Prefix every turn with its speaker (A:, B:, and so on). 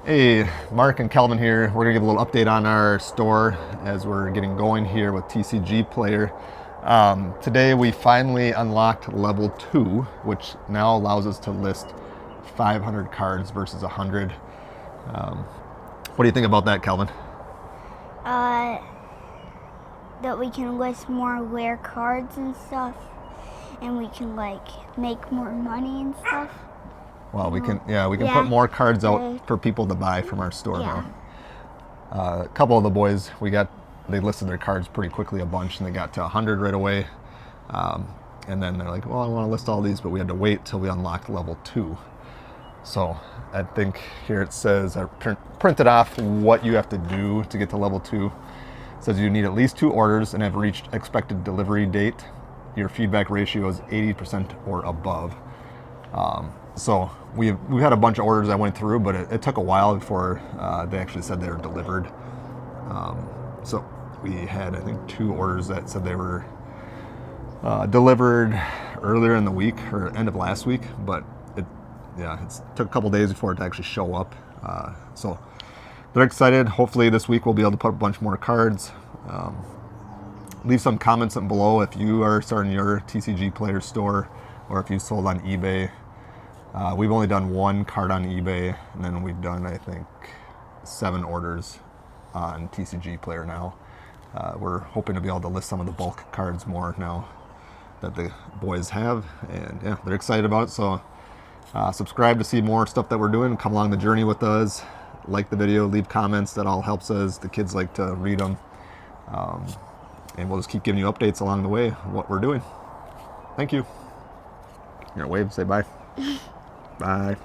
A: Hey, Mark and Calvin here. We're gonna give a little update on our store as we're getting going here with TCG Player. Today we finally unlocked level 2, which now allows us to list 500 cards versus 100. What do you think about that, Calvin?
B: That we can list more rare cards and stuff, and we can make more money and stuff.
A: Well, we can put more cards out for people to buy from our store now. A couple of the boys, they listed their cards pretty quickly, a bunch, and they got to 100 right away. And then they're like, well, I want to list all these, but we had to wait till we unlocked level 2. So I think here it says, I printed off what you have to do to get to level 2. It says you need at least 2 orders and have reached expected delivery date. Your feedback ratio is 80% or above. So we've had a bunch of orders I went through, but it took a while before they actually said they were delivered. So we had, I think, 2 orders that said they were delivered earlier in the week or end of last week, but it took a couple days before it to actually show up. So they're excited. Hopefully this week we'll be able to put a bunch more cards. Leave some comments below if you are starting your TCG Player store or if you sold on eBay. We've only done 1 card on eBay, and then we've done, I think, 7 orders on TCG Player now. We're hoping to be able to list some of the bulk cards more now that the boys have, and yeah, they're excited about it. So subscribe to see more stuff that we're doing. Come along the journey with us. Like the video, leave comments. That all helps us. The kids like to read them. And we'll just keep giving you updates along the way what we're doing. Thank you. You're gonna wave, say bye. Bye.